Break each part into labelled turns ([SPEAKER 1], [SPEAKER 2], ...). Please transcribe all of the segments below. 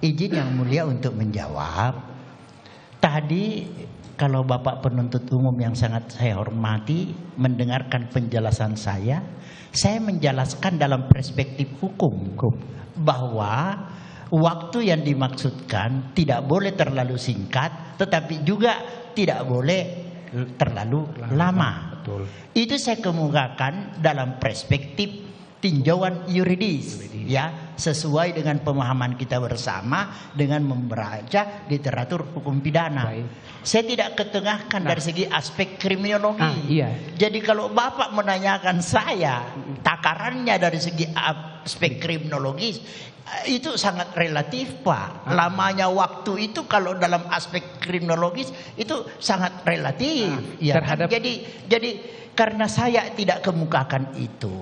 [SPEAKER 1] Izin yang mulia untuk menjawab. Tadi kalau Bapak penuntut umum yang sangat saya hormati mendengarkan penjelasan saya menjelaskan dalam perspektif hukum bahwa waktu yang dimaksudkan tidak boleh terlalu singkat, tetapi juga tidak boleh terlalu lama.
[SPEAKER 2] Betul.
[SPEAKER 1] Itu saya kemukakan dalam perspektif tinjauan yuridis, ya, sesuai dengan pemahaman kita bersama dengan membaca literatur hukum pidana.
[SPEAKER 2] Baik.
[SPEAKER 1] Saya tidak ketengahkan dari segi aspek kriminologi.
[SPEAKER 2] Iya.
[SPEAKER 1] Jadi kalau Bapak menanyakan saya takarannya dari segi aspek kriminologis, itu sangat relatif, Pak. Lamanya waktu itu kalau dalam aspek kriminologis itu sangat relatif. Ya,
[SPEAKER 2] terhadap...
[SPEAKER 1] Jadi karena saya tidak kemukakan itu,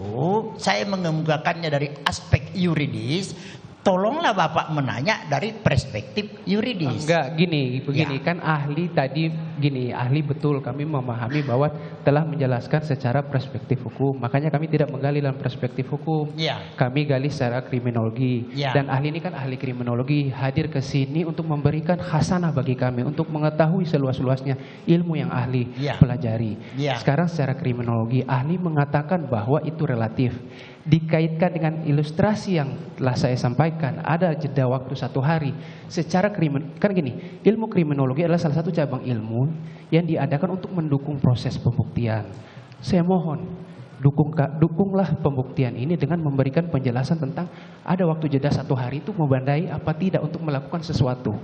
[SPEAKER 1] saya mengemukakannya dari aspek yuridis. Tolonglah Bapak menanya dari perspektif yuridis.
[SPEAKER 2] Enggak, begini kan ahli tadi gini, ahli betul kami memahami bahwa telah menjelaskan secara perspektif hukum. Makanya kami tidak menggali dalam perspektif hukum.
[SPEAKER 1] Ya.
[SPEAKER 2] Kami gali secara kriminologi.
[SPEAKER 1] Ya.
[SPEAKER 2] Dan ahli ini kan ahli kriminologi, hadir ke sini untuk memberikan khasanah bagi kami, untuk mengetahui seluas-luasnya ilmu yang ahli pelajari.
[SPEAKER 1] Ya.
[SPEAKER 2] Sekarang secara kriminologi, ahli mengatakan bahwa itu relatif. Dikaitkan dengan ilustrasi yang telah saya sampaikan, ada jeda waktu 1 hari. Secara kan gini, ilmu kriminologi adalah salah satu cabang ilmu yang diadakan untuk mendukung proses pembuktian. Saya mohon dukunglah pembuktian ini dengan memberikan penjelasan tentang ada waktu jeda 1 hari itu membandai apa tidak untuk melakukan sesuatu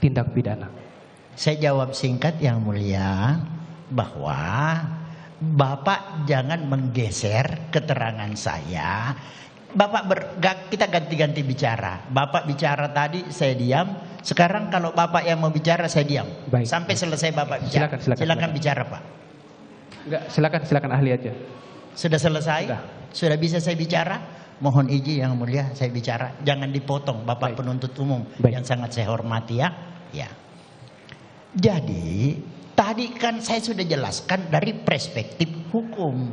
[SPEAKER 2] tindak pidana.
[SPEAKER 1] Saya jawab singkat yang mulia bahwa Bapak jangan menggeser keterangan saya. Kita ganti-ganti bicara. Bapak bicara tadi, saya diam. Sekarang kalau Bapak yang mau bicara, saya diam.
[SPEAKER 2] Baik.
[SPEAKER 1] Sampai selesai Bapak bicara. Silakan bicara, Pak.
[SPEAKER 2] Enggak, silakan ahli aja.
[SPEAKER 1] Sudah selesai? Sudah bisa saya bicara? Mohon izin yang mulia, saya bicara. Jangan dipotong, Bapak penuntut umum yang sangat saya hormati ya. Ya. Jadi tadi kan saya sudah jelaskan dari perspektif hukum.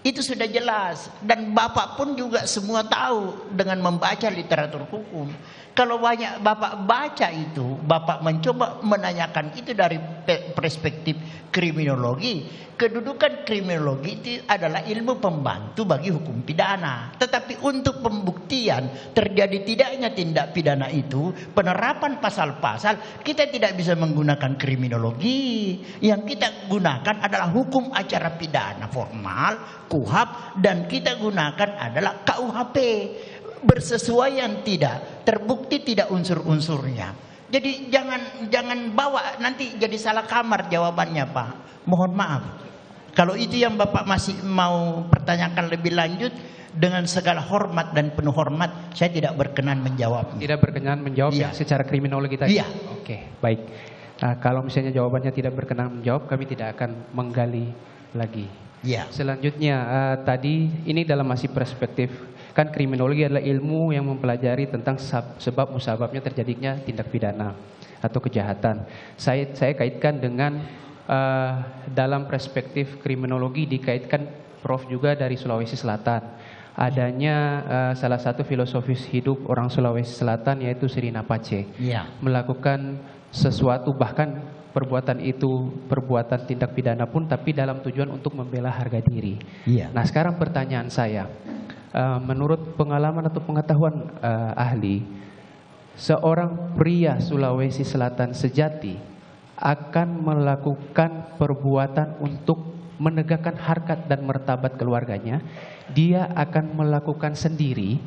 [SPEAKER 1] Itu sudah jelas. Dan Bapak pun juga semua tahu dengan membaca literatur hukum. Kalau banyak Bapak baca itu, Bapak mencoba menanyakan itu dari perspektif kriminologi. Kedudukan kriminologi itu adalah ilmu pembantu bagi hukum pidana. Tetapi untuk pembuktian terjadi tidaknya tindak pidana itu, penerapan pasal-pasal, kita tidak bisa menggunakan kriminologi. Yang kita gunakan adalah hukum acara pidana formal, KUHP, dan kita gunakan adalah KUHP. Bersesuaian tidak, terbukti tidak unsur-unsurnya. Jadi jangan bawa nanti jadi salah kamar jawabannya, Pak. Mohon maaf. Kalau itu yang Bapak masih mau pertanyakan lebih lanjut, dengan segala hormat dan penuh hormat, saya tidak berkenan menjawab.
[SPEAKER 2] Tidak berkenan menjawab ya secara kriminologi tadi.
[SPEAKER 1] Iya.
[SPEAKER 2] Oke, baik. Nah, kalau misalnya jawabannya tidak berkenan menjawab, kami tidak akan menggali lagi.
[SPEAKER 1] Iya.
[SPEAKER 2] Selanjutnya tadi ini dalam masih perspektif, kan kriminologi adalah ilmu yang mempelajari tentang sebab musababnya terjadinya tindak pidana atau kejahatan. Saya kaitkan dengan dalam perspektif kriminologi dikaitkan Prof juga dari Sulawesi Selatan. Adanya salah satu filosofis hidup orang Sulawesi Selatan yaitu Sirina Pace. Melakukan sesuatu, bahkan perbuatan itu perbuatan tindak pidana pun, tapi dalam tujuan untuk membela harga diri. Nah, sekarang pertanyaan saya, menurut pengalaman atau pengetahuan ahli, seorang pria Sulawesi Selatan sejati akan melakukan perbuatan untuk menegakkan harkat dan martabat keluarganya. Dia akan melakukan sendiri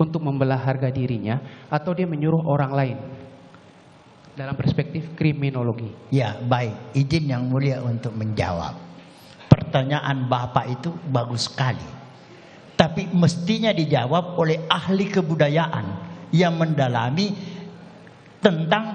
[SPEAKER 2] untuk membela harga dirinya, atau dia menyuruh orang lain dalam perspektif kriminologi.
[SPEAKER 1] Ya, baik. Izin yang mulia untuk menjawab. Pertanyaan Bapak itu bagus sekali. Tapi mestinya dijawab oleh ahli kebudayaan yang mendalami tentang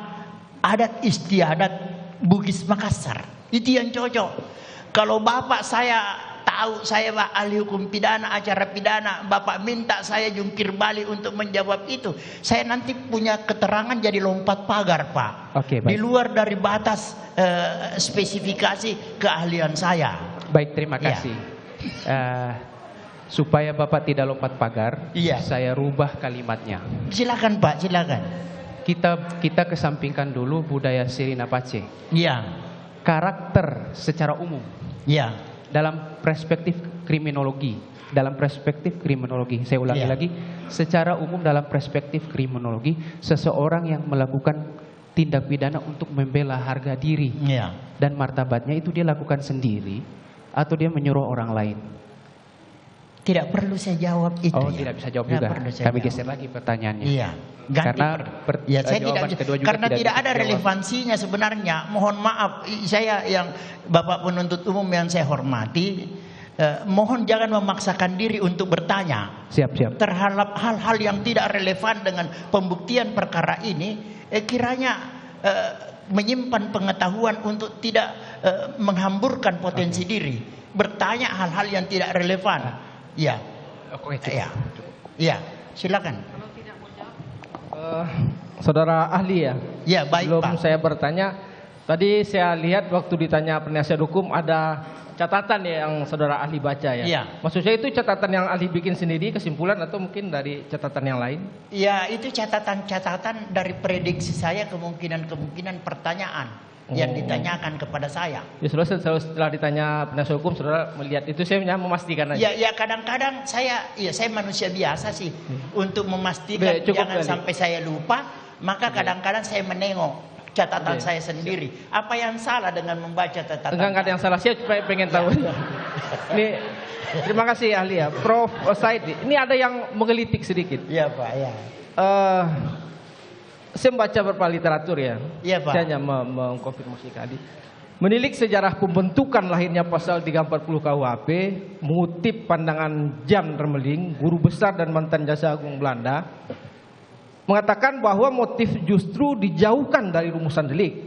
[SPEAKER 1] adat istiadat Bugis Makassar. Itu yang cocok. Kalau Bapak saya tahu saya Pak ahli hukum pidana, acara pidana, Bapak minta saya jungkir balik untuk menjawab itu, saya nanti punya keterangan jadi lompat pagar, Pak.
[SPEAKER 2] Oke, baik.
[SPEAKER 1] Di luar dari batas spesifikasi keahlian saya.
[SPEAKER 2] Baik, terima kasih. Supaya Bapak tidak lompat pagar,
[SPEAKER 1] Iya.
[SPEAKER 2] saya rubah kalimatnya.
[SPEAKER 1] Silakan Pak, silakan.
[SPEAKER 2] Kita kesampingkan dulu budaya Sirina Pace.
[SPEAKER 1] Iya,
[SPEAKER 2] Karakter secara umum
[SPEAKER 1] iya,
[SPEAKER 2] dalam perspektif kriminologi. Saya ulangi
[SPEAKER 1] Iya.
[SPEAKER 2] lagi, secara umum dalam perspektif kriminologi, seseorang yang melakukan tindak pidana untuk membela harga diri
[SPEAKER 1] iya.
[SPEAKER 2] dan martabatnya itu dia lakukan sendiri atau dia menyuruh orang lain.
[SPEAKER 1] Tidak perlu saya jawab itu.
[SPEAKER 2] Oh,
[SPEAKER 1] ya.
[SPEAKER 2] tidak bisa jawab
[SPEAKER 1] Tidak
[SPEAKER 2] juga.
[SPEAKER 1] perlu saya
[SPEAKER 2] Kami
[SPEAKER 1] jawab.
[SPEAKER 2] geser lagi pertanyaannya.
[SPEAKER 1] Iya. Ganti
[SPEAKER 2] Karena
[SPEAKER 1] ya, saya
[SPEAKER 2] jawaban
[SPEAKER 1] tidak,
[SPEAKER 2] kedua juga
[SPEAKER 1] karena tidak ada
[SPEAKER 2] dijawab.
[SPEAKER 1] relevansinya sebenarnya. Mohon maaf, saya yang Bapak penuntut umum yang saya hormati, mohon jangan memaksakan diri untuk bertanya
[SPEAKER 2] Siap.
[SPEAKER 1] terhadap hal-hal yang tidak relevan dengan pembuktian perkara ini. Kiranya menyimpan pengetahuan untuk tidak menghamburkan potensi diri, bertanya hal-hal yang tidak relevan. Ya,
[SPEAKER 2] Oke,
[SPEAKER 1] ya, ya, silakan.
[SPEAKER 3] Saudara ahli ya.
[SPEAKER 1] Ya, baik
[SPEAKER 3] Belum
[SPEAKER 1] Pak.
[SPEAKER 3] saya bertanya, tadi saya lihat waktu ditanya penasihat hukum ada catatan ya yang saudara ahli baca ya.
[SPEAKER 1] Iya.
[SPEAKER 3] Maksud saya itu catatan yang ahli bikin sendiri kesimpulan atau mungkin dari catatan yang lain?
[SPEAKER 1] Ya, itu catatan-catatan dari prediksi saya, kemungkinan-kemungkinan pertanyaan yang ditanyakan kepada saya.
[SPEAKER 3] Ya setelah ditanya penasihat hukum, saudara melihat itu saya hanya memastikan aja.
[SPEAKER 1] Ya, kadang-kadang saya manusia biasa sih untuk memastikan
[SPEAKER 3] Cukup
[SPEAKER 1] jangan
[SPEAKER 3] kali.
[SPEAKER 1] sampai saya lupa. Maka kadang-kadang saya menengok catatan saya sendiri. Apa yang salah dengan membaca catatan?
[SPEAKER 3] Enggak ada yang salah, saya cuma pengen tahu. Ini terima kasih ahli ya, Prof. Said. Ini ada yang menggelitik sedikit.
[SPEAKER 1] Iya Pak, ya.
[SPEAKER 3] Saya membaca beberapa literatur ya.
[SPEAKER 1] Iya, Pak.
[SPEAKER 3] Saya hanya mengkonfirmasi tadi. Menilik sejarah pembentukan lahirnya pasal 340 KUHP, mengutip pandangan Jan Remeling, guru besar dan mantan Jaksa Agung Belanda, mengatakan bahwa motif justru dijauhkan dari rumusan delik.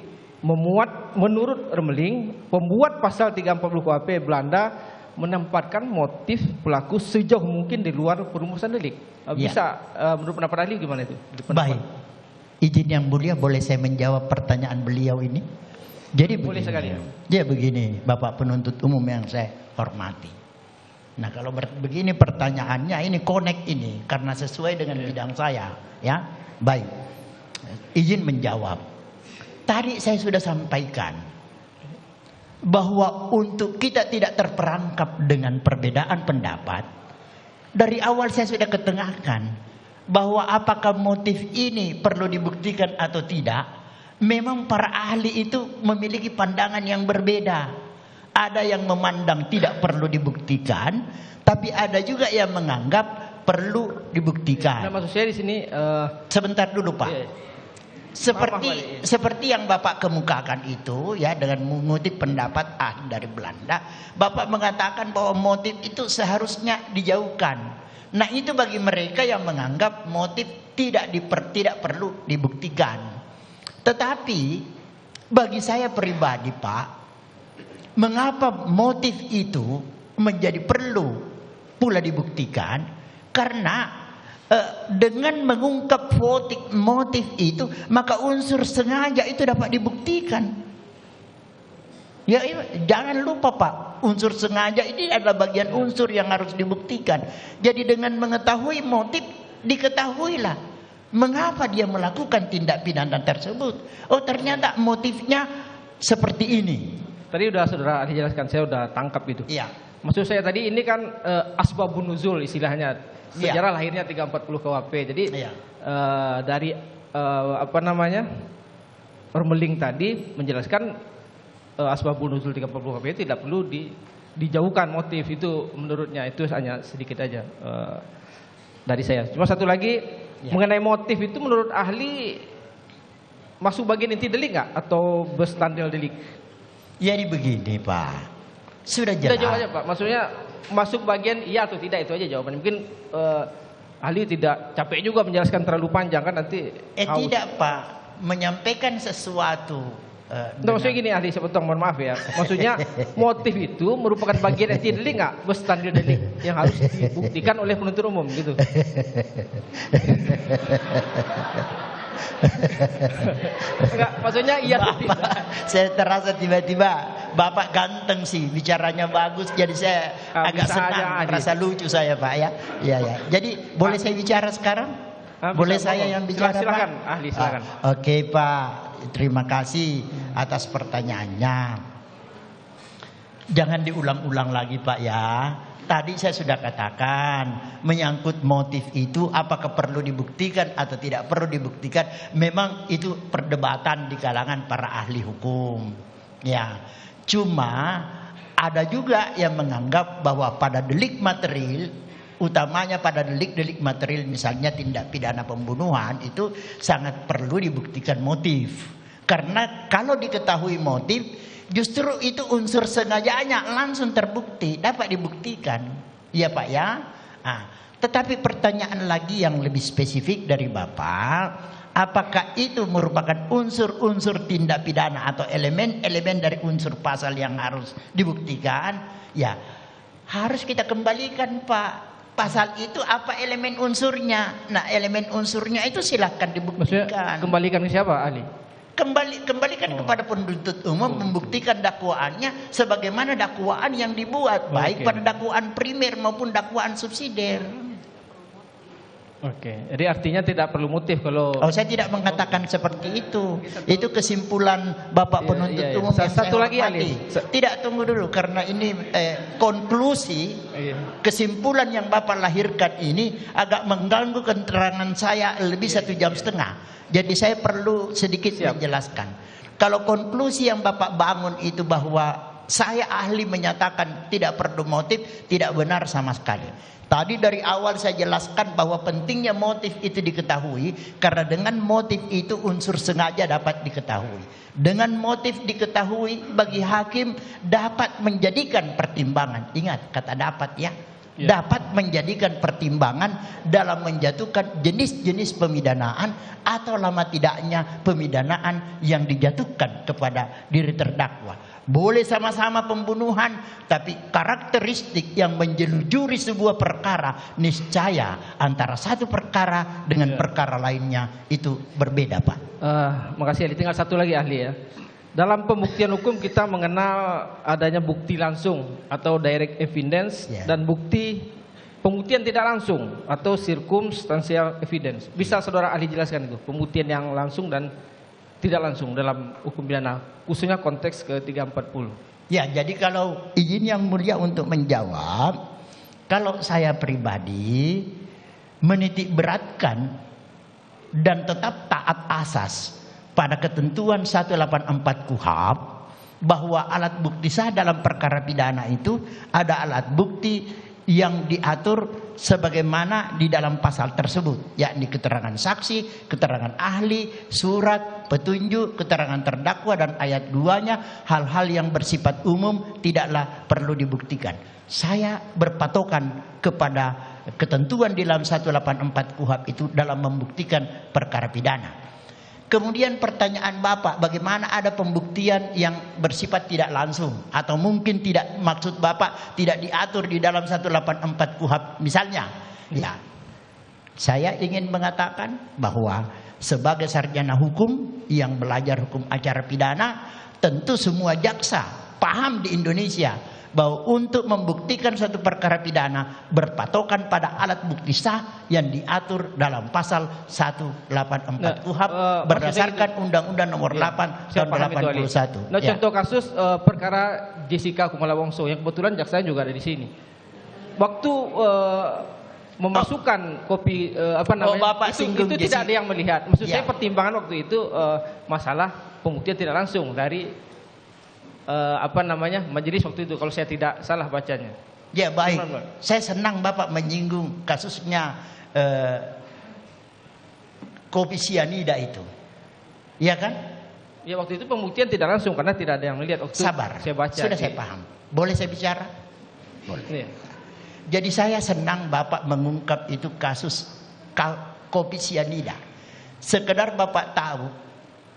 [SPEAKER 3] Menurut Remeling, pembuat pasal 340 KUHP Belanda menempatkan motif pelaku sejauh mungkin di luar perumusan delik. Bisa menurut pendapat ahli gimana itu?
[SPEAKER 1] Baik. Izin yang mulia, boleh saya menjawab pertanyaan beliau ini? Jadi
[SPEAKER 3] Boleh sekali.
[SPEAKER 1] Dia begini, Bapak penuntut umum yang saya hormati. Nah, kalau begini pertanyaannya, ini connect ini karena sesuai dengan bidang saya, ya. Baik. Izin menjawab. Tadi saya sudah sampaikan bahwa untuk kita tidak terperangkap dengan perbedaan pendapat, dari awal saya sudah ketengahkan bahwa apakah motif ini perlu dibuktikan atau tidak. Memang para ahli itu memiliki pandangan yang berbeda. Ada yang memandang tidak perlu dibuktikan, tapi ada juga yang menganggap perlu dibuktikan.
[SPEAKER 3] Nah, maksud saya di sini
[SPEAKER 1] Sebentar dulu Pak.
[SPEAKER 3] iya.
[SPEAKER 1] Seperti yang Bapak kemukakan itu ya, dengan mengutip pendapat ahli dari Belanda, Bapak mengatakan bahwa motif itu seharusnya dijauhkan. Nah, itu bagi mereka yang menganggap motif tidak perlu dibuktikan. Tetapi bagi saya pribadi Pak, mengapa motif itu menjadi perlu pula dibuktikan? Karena dengan mengungkap motif itu, maka unsur sengaja itu dapat dibuktikan. Ya, jangan lupa Pak, unsur sengaja ini adalah bagian unsur yang harus dibuktikan. Jadi dengan mengetahui motif, diketahuilah mengapa dia melakukan tindak pidana tersebut. Oh, ternyata motifnya seperti ini.
[SPEAKER 3] Tadi udah saudara ahli jelaskan, saya udah tangkap itu.
[SPEAKER 1] Iya.
[SPEAKER 3] Maksud saya tadi ini kan asbabun nuzul istilahnya, sejarah lahirnya 340 KUHP. Jadi
[SPEAKER 1] Iya.
[SPEAKER 3] dari Remeling tadi menjelaskan asbabun nuzul 340 KUHP tidak perlu dijauhkan motif itu, menurutnya itu hanya sedikit aja dari saya. Cuma satu lagi mengenai motif itu menurut ahli masuk bagian inti delik nggak atau bestandil delik?
[SPEAKER 1] Jadi begini Pak, sudah jelas.
[SPEAKER 3] Kita jawab aja Pak, maksudnya masuk bagian iya atau tidak, itu aja jawabannya. Mungkin ahli tidak capek juga menjelaskan terlalu panjang kan nanti haus.
[SPEAKER 1] Tidak Pak, menyampaikan sesuatu.
[SPEAKER 3] Nah, maksudnya gini ahli, saya potong, mohon maaf ya. Maksudnya motif itu merupakan bagian inti delik nggak? Bestandil delik yang harus dibuktikan oleh penuntut umum gitu. Enggak, maksudnya iya atau tidak?
[SPEAKER 1] Saya terasa tiba-tiba Bapak ganteng sih, bicaranya bagus, jadi saya agak
[SPEAKER 3] bisa
[SPEAKER 1] senang,
[SPEAKER 3] aja, Adi.
[SPEAKER 1] rasa lucu saya Pak ya. Iya ya. Jadi boleh saya bicara sekarang? Boleh
[SPEAKER 3] Bisa,
[SPEAKER 1] saya
[SPEAKER 3] monggo.
[SPEAKER 1] yang bicara
[SPEAKER 3] Silakan,
[SPEAKER 1] Pak?
[SPEAKER 3] ahli silakan.
[SPEAKER 1] Oke Pak, terima kasih atas pertanyaannya. Jangan diulang-ulang lagi Pak ya. Tadi saya sudah katakan, menyangkut motif itu apakah perlu dibuktikan atau tidak perlu dibuktikan, memang itu perdebatan di kalangan para ahli hukum. Ya, cuma ada juga yang menganggap bahwa pada delik material, utamanya pada delik-delik material misalnya tindak pidana pembunuhan, itu sangat perlu dibuktikan motif. Karena kalau diketahui motif, justru itu unsur sengajanya langsung terbukti, dapat dibuktikan. Iya Pak ya. Nah, tetapi pertanyaan lagi yang lebih spesifik dari Bapak, apakah itu merupakan unsur-unsur tindak pidana atau elemen-elemen dari unsur pasal yang harus dibuktikan? Ya, harus kita kembalikan Pak. Pasal itu apa elemen unsurnya? Nah, elemen unsurnya itu silahkan
[SPEAKER 3] Maksudnya
[SPEAKER 1] dibuktikan.
[SPEAKER 3] kembalikan ke siapa, ahli?
[SPEAKER 1] Kembalikan kepada penuntut umum membuktikan dakwaannya sebagaimana dakwaan yang dibuat, baik
[SPEAKER 3] Oke.
[SPEAKER 1] pada dakwaan primer maupun dakwaan subsidiar.
[SPEAKER 3] Oke, jadi artinya tidak perlu motif kalau
[SPEAKER 1] Oh, saya tidak mengatakan seperti itu. Itu kesimpulan Bapak
[SPEAKER 3] Iya,
[SPEAKER 1] penuntut
[SPEAKER 3] iya.
[SPEAKER 1] umum yang
[SPEAKER 3] Satu
[SPEAKER 1] saya
[SPEAKER 3] lagi,
[SPEAKER 1] hormati.
[SPEAKER 3] Ali.
[SPEAKER 1] Tidak, tunggu dulu karena ini konklusi kesimpulan yang Bapak lahirkan ini agak mengganggu keterangan saya lebih 1,5 jam. Jadi saya perlu sedikit
[SPEAKER 3] Siap.
[SPEAKER 1] menjelaskan. Kalau konklusi yang Bapak bangun itu bahwa saya ahli menyatakan tidak perlu motif, tidak benar sama sekali. Tadi dari awal saya jelaskan bahwa pentingnya motif itu diketahui karena dengan motif itu unsur sengaja dapat diketahui. Dengan motif diketahui bagi hakim dapat menjadikan pertimbangan. Ingat kata dapat ya.
[SPEAKER 3] Ya.
[SPEAKER 1] Dapat menjadikan pertimbangan dalam menjatuhkan jenis-jenis pemidanaan atau lama tidaknya pemidanaan yang dijatuhkan kepada diri terdakwa. Boleh sama-sama pembunuhan, tapi karakteristik yang menjelujuri sebuah perkara niscaya antara satu perkara dengan perkara lainnya itu berbeda Pak.
[SPEAKER 3] Makasih ahli. Tinggal satu lagi ahli ya. Dalam pembuktian hukum kita mengenal adanya bukti langsung atau direct evidence
[SPEAKER 1] Ya.
[SPEAKER 3] dan bukti pembuktian tidak langsung atau circumstantial evidence. Bisa saudara ahli jelaskan itu pembuktian yang langsung dan tidak langsung dalam hukum pidana, khususnya konteks ke-340.
[SPEAKER 1] Ya, jadi kalau izin yang mulia untuk menjawab, kalau saya pribadi menitik beratkan dan tetap taat asas pada ketentuan 184 KUHP bahwa alat bukti sah dalam perkara pidana itu ada alat bukti yang diatur sebagaimana di dalam pasal tersebut, yakni keterangan saksi, keterangan ahli, surat, petunjuk, keterangan terdakwa dan ayat 2-nya, hal-hal yang bersifat umum tidaklah perlu dibuktikan. Saya berpatokan kepada ketentuan di dalam 184 KUHP itu dalam membuktikan perkara pidana. Kemudian pertanyaan Bapak, bagaimana ada pembuktian yang bersifat tidak langsung atau mungkin tidak, maksud Bapak tidak diatur di dalam 184 KUHP misalnya. Ya, saya ingin mengatakan bahwa sebagai sarjana hukum yang belajar hukum acara pidana, tentu semua jaksa paham di Indonesia bahwa untuk membuktikan suatu perkara pidana berpatokan pada alat bukti sah yang diatur dalam pasal 184 KUHP berdasarkan Undang-Undang Nomor 8 tahun 81.
[SPEAKER 3] Nah,
[SPEAKER 1] Ya.
[SPEAKER 3] contoh kasus perkara Jessica Kumala Wongso yang kebetulan jaksa juga ada di sini. Waktu memasukkan kopi
[SPEAKER 1] Bapak singgung
[SPEAKER 3] itu
[SPEAKER 1] Jessica.
[SPEAKER 3] tidak ada yang melihat. Maksud
[SPEAKER 1] Ya.
[SPEAKER 3] saya pertimbangan waktu itu masalah pembuktian tidak langsung dari majelis waktu itu kalau saya tidak salah bacanya.
[SPEAKER 1] Ya baik,
[SPEAKER 3] Benar.
[SPEAKER 1] saya senang Bapak menyinggung kasusnya kopi sianida itu. Iya kan?
[SPEAKER 3] Ya waktu itu pembuktian tidak langsung karena tidak ada yang melihat waktu
[SPEAKER 1] Sabar,
[SPEAKER 3] saya baca.
[SPEAKER 1] sudah saya paham. Boleh saya bicara? Boleh.
[SPEAKER 3] Iya.
[SPEAKER 1] Jadi saya senang Bapak mengungkap itu kasus kopi sianida. Sekedar Bapak tahu,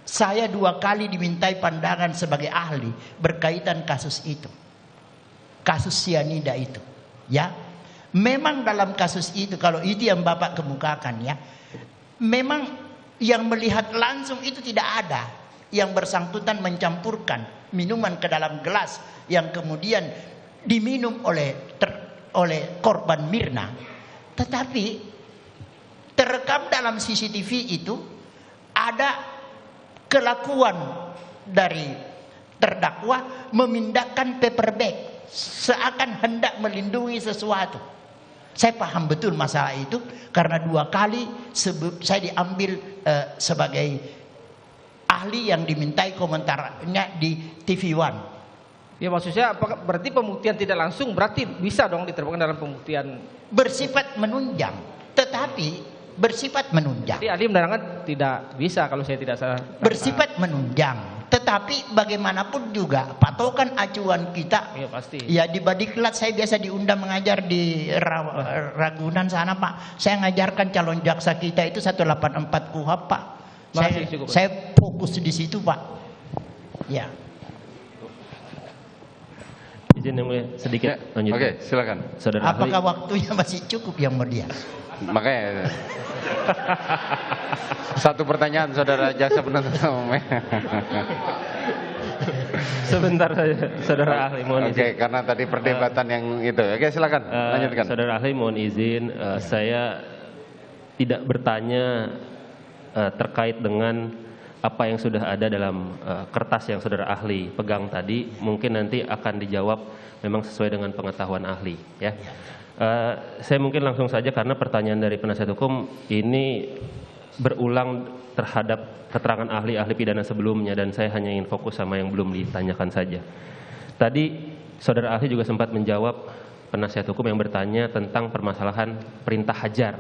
[SPEAKER 1] saya 2 kali dimintai pandangan sebagai ahli berkaitan kasus itu. Kasus sianida itu. Ya. Memang dalam kasus itu, kalau itu yang Bapak kemukakan ya, memang yang melihat langsung itu tidak ada. yang bersangkutan mencampurkan minuman ke dalam gelas yang kemudian diminum oleh korban Mirna. Tetapi terekam dalam CCTV itu ada kelakuan dari terdakwa memindahkan paper bag seakan hendak melindungi sesuatu. Saya paham betul masalah itu karena 2 kali saya diambil sebagai ahli yang dimintai komentarnya di TV One.
[SPEAKER 3] Ya maksudnya apakah berarti pembuktian tidak langsung berarti bisa dong diterapkan dalam pembuktian
[SPEAKER 1] Bersifat menunjang, tetapi bersifat menunjang.
[SPEAKER 3] Jadi ahli menerangkan tidak bisa kalau saya tidak salah.
[SPEAKER 1] Bersifat menunjang. Tetapi bagaimanapun juga patokan acuan kita.
[SPEAKER 3] Iya pasti.
[SPEAKER 1] Ya di Badiklat saya biasa diundang mengajar di Ragunan sana Pak. Saya ngajarkan calon jaksa kita itu 184 KUHP Pak. Saya fokus di situ Pak. Ya.
[SPEAKER 4] Izin yang mulia sedikit lanjut.
[SPEAKER 5] Oke, silakan.
[SPEAKER 4] Saudara ahli.
[SPEAKER 1] Apakah waktunya masih cukup yang mulia?
[SPEAKER 5] Makanya satu pertanyaan saudara jaksa penuntut umum.
[SPEAKER 4] Sebentar saja, saudara ahli mohon izin.
[SPEAKER 5] Oke, karena tadi perdebatan yang itu. Oke, silakan lanjutkan.
[SPEAKER 4] Saudara ahli mohon izin, saya tidak bertanya terkait dengan apa yang sudah ada dalam kertas yang saudara ahli pegang tadi. Mungkin nanti akan dijawab memang sesuai dengan pengetahuan ahli, ya. Saya mungkin langsung saja karena pertanyaan dari penasihat hukum ini berulang terhadap keterangan ahli-ahli pidana sebelumnya dan saya hanya ingin fokus sama yang belum ditanyakan saja. Tadi saudara ahli juga sempat menjawab penasihat hukum yang bertanya tentang permasalahan perintah hajar.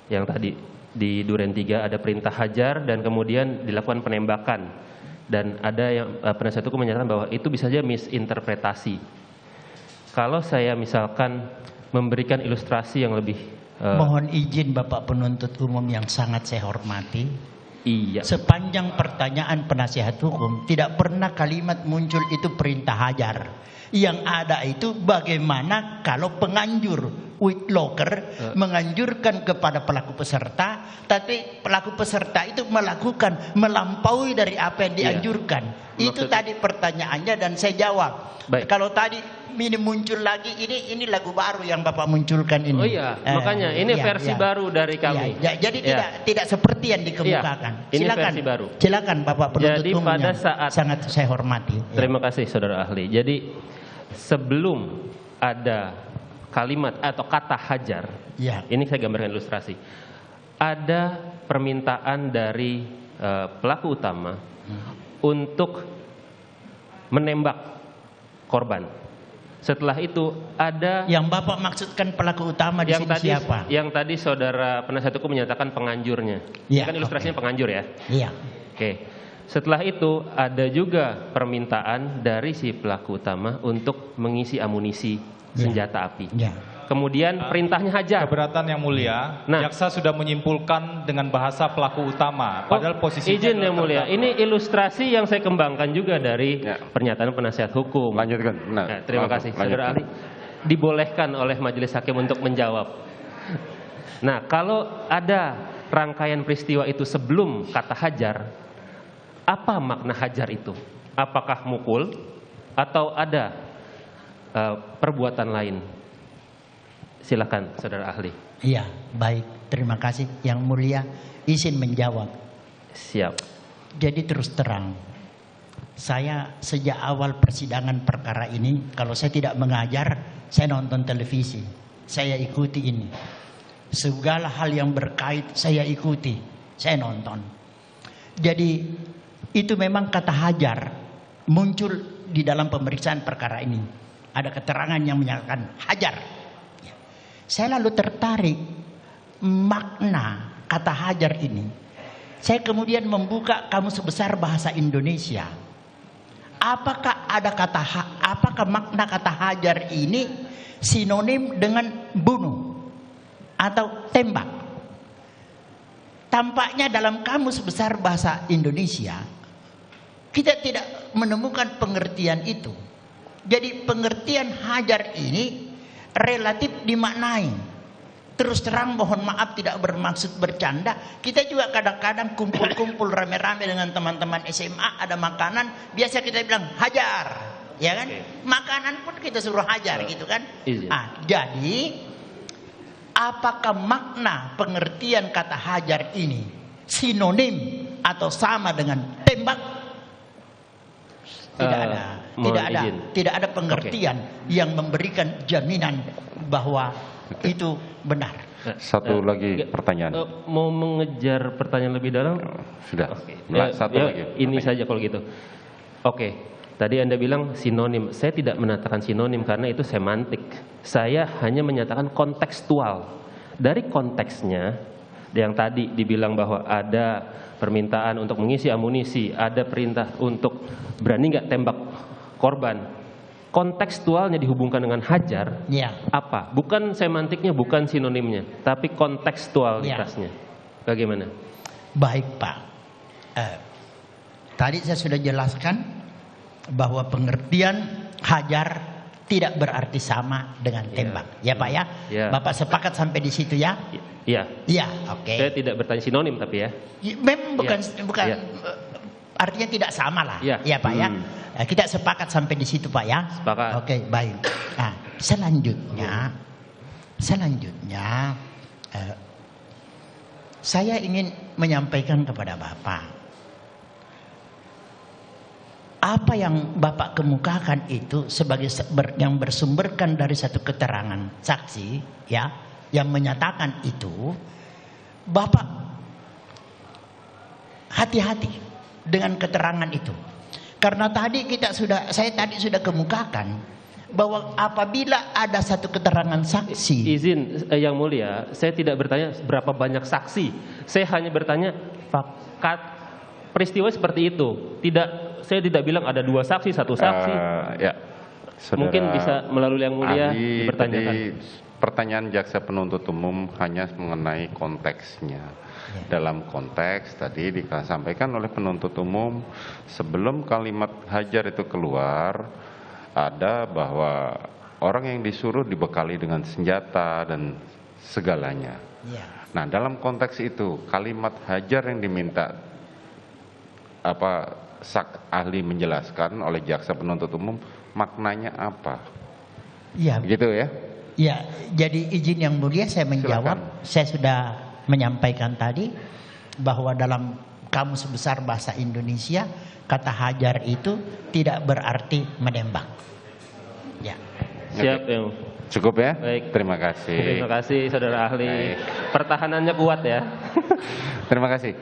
[SPEAKER 4] Yang tadi di Duren 3 ada perintah hajar dan kemudian dilakukan penembakan. Dan ada yang penasihat hukum menyatakan bahwa itu bisa saja misinterpretasi. Kalau saya misalkan memberikan ilustrasi yang lebih
[SPEAKER 1] Mohon izin Bapak penuntut umum yang sangat saya hormati.
[SPEAKER 4] iya.
[SPEAKER 1] Sepanjang pertanyaan penasihat hukum tidak pernah kalimat muncul itu perintah hajar. Yang ada itu bagaimana kalau penganjur Whitlocker menganjurkan kepada pelaku peserta, tapi pelaku peserta itu melampaui dari apa yang dianjurkan. Itu tadi pertanyaannya dan saya jawab.
[SPEAKER 4] Baik.
[SPEAKER 1] Kalau tadi ini muncul lagi, ini lagu baru yang Bapak munculkan ini.
[SPEAKER 4] Oh iya, makanya ini versi baru dari kami.
[SPEAKER 1] Jadi tidak seperti yang dikemukakan.
[SPEAKER 4] Ini
[SPEAKER 1] Silakan,
[SPEAKER 4] versi baru.
[SPEAKER 1] silakan Bapak penuntut
[SPEAKER 4] Jadi
[SPEAKER 1] umum
[SPEAKER 4] pada
[SPEAKER 1] yang
[SPEAKER 4] saat
[SPEAKER 1] sangat saya hormati.
[SPEAKER 4] Terima kasih saudara ahli. Jadi sebelum ada kalimat atau kata hajar, ini saya gambarkan ilustrasi. Ada permintaan dari pelaku utama untuk menembak korban. Setelah itu ada
[SPEAKER 1] Yang Bapak maksudkan pelaku utama di sini siapa?
[SPEAKER 4] Yang tadi saudara penasihat hukum menyatakan penganjurnya.
[SPEAKER 1] Ya,
[SPEAKER 4] Kan ilustrasinya penganjur ya.
[SPEAKER 1] Iya.
[SPEAKER 4] Oke. Setelah itu ada juga permintaan dari si pelaku utama untuk mengisi amunisi senjata api.
[SPEAKER 1] Ya.
[SPEAKER 4] Kemudian perintahnya hajar.
[SPEAKER 6] Keberatan yang mulia,
[SPEAKER 4] Nah.
[SPEAKER 6] jaksa sudah menyimpulkan dengan bahasa pelaku utama. Padahal posisinya
[SPEAKER 4] Izin yang
[SPEAKER 6] adalah
[SPEAKER 4] mulia,
[SPEAKER 6] terdakwa.
[SPEAKER 4] ini ilustrasi yang saya kembangkan juga dari pernyataan penasihat hukum.
[SPEAKER 5] Lanjutkan. Nah,
[SPEAKER 4] Ya, terima kasih, saudara ahli. Dibolehkan oleh majelis hakim untuk menjawab. Nah, kalau ada rangkaian peristiwa itu sebelum kata hajar, apa makna hajar itu? Apakah mukul atau ada perbuatan lain? Silakan, saudara ahli.
[SPEAKER 1] Iya, baik. Terima kasih. Yang mulia izin menjawab.
[SPEAKER 4] Siap.
[SPEAKER 1] Jadi terus terang, saya sejak awal persidangan perkara ini, kalau saya tidak mengajar, saya nonton televisi. Saya ikuti ini. Segala hal yang berkait saya ikuti. Saya nonton. Jadi itu memang kata hajar muncul di dalam pemeriksaan perkara ini. Ada keterangan yang menyatakan hajar. Saya lalu tertarik makna kata hajar ini. Saya kemudian membuka Kamus Besar Bahasa Indonesia. Apakah makna kata hajar ini sinonim dengan bunuh atau tembak? Tampaknya dalam Kamus Besar Bahasa Indonesia kita tidak menemukan pengertian itu. Jadi pengertian hajar ini relatif dimaknai. Terus terang mohon maaf tidak bermaksud bercanda. Kita juga kadang-kadang kumpul-kumpul rame-rame dengan teman-teman SMA, ada makanan, biasa kita bilang hajar, ya kan? Makanan pun kita suruh hajar gitu kan? Jadi apakah makna pengertian kata hajar ini sinonim atau sama dengan tembak? Tidak ada pengertian yang memberikan jaminan bahwa itu benar.
[SPEAKER 5] Satu lagi pertanyaan.
[SPEAKER 4] Mau mengejar pertanyaan lebih dalam?
[SPEAKER 5] Sudah. Satu lagi.
[SPEAKER 4] Ini saja kalau gitu. Oke. Tadi Anda bilang sinonim. Saya tidak mengatakan sinonim karena itu semantik. Saya hanya menyatakan kontekstual. Dari konteksnya, yang tadi dibilang bahwa ada permintaan untuk mengisi amunisi, ada perintah untuk berani nggak tembak korban. Kontekstualnya dihubungkan dengan hajar, apa? Bukan semantiknya, bukan sinonimnya, tapi kontekstualitasnya. Bagaimana?
[SPEAKER 1] Baik Pak. Tadi saya sudah jelaskan bahwa pengertian hajar tidak berarti sama dengan tembak. Ya Pak ya? Bapak sepakat sampai di situ ya?
[SPEAKER 4] Iya.
[SPEAKER 1] Iya, oke.
[SPEAKER 4] Saya tidak bertanya sinonim tapi ya.
[SPEAKER 1] Memang bukan artinya tidak sama lah. Ya Pak ya. Kita sepakat sampai di situ Pak ya.
[SPEAKER 4] Sepakat.
[SPEAKER 1] Oke, baik. Nah, selanjutnya saya ingin menyampaikan kepada Bapak, apa yang Bapak kemukakan itu sebagai yang bersumberkan dari satu keterangan saksi ya, yang menyatakan itu, Bapak hati-hati dengan keterangan itu. Karena saya tadi sudah kemukakan bahwa apabila ada satu keterangan saksi.
[SPEAKER 4] Izin yang mulia, saya tidak bertanya berapa banyak saksi. Saya hanya bertanya fakat peristiwa seperti itu. Saya tidak bilang ada 2 saksi, 1 saksi. Mungkin bisa melalui yang mulia dipertanyakan.
[SPEAKER 5] Pertanyaan jaksa penuntut umum hanya mengenai konteksnya. Dalam konteks tadi disampaikan oleh penuntut umum, sebelum kalimat hajar itu keluar, ada bahwa orang yang disuruh dibekali dengan senjata dan segalanya. Nah, dalam konteks itu kalimat hajar yang diminta ahli menjelaskan oleh jaksa penuntut umum maknanya apa?
[SPEAKER 1] Iya.
[SPEAKER 5] Gitu ya?
[SPEAKER 1] Ya, jadi izin yang mulia saya menjawab. Silakan. Saya sudah menyampaikan tadi bahwa dalam Kamus Besar Bahasa Indonesia kata hajar itu tidak berarti menembak. Ya.
[SPEAKER 4] Siap ya.
[SPEAKER 5] Cukup ya?
[SPEAKER 4] Baik.
[SPEAKER 5] Terima kasih.
[SPEAKER 4] Terima kasih saudara ahli.
[SPEAKER 5] Baik.
[SPEAKER 4] Pertahanannya kuat ya.
[SPEAKER 5] Terima kasih.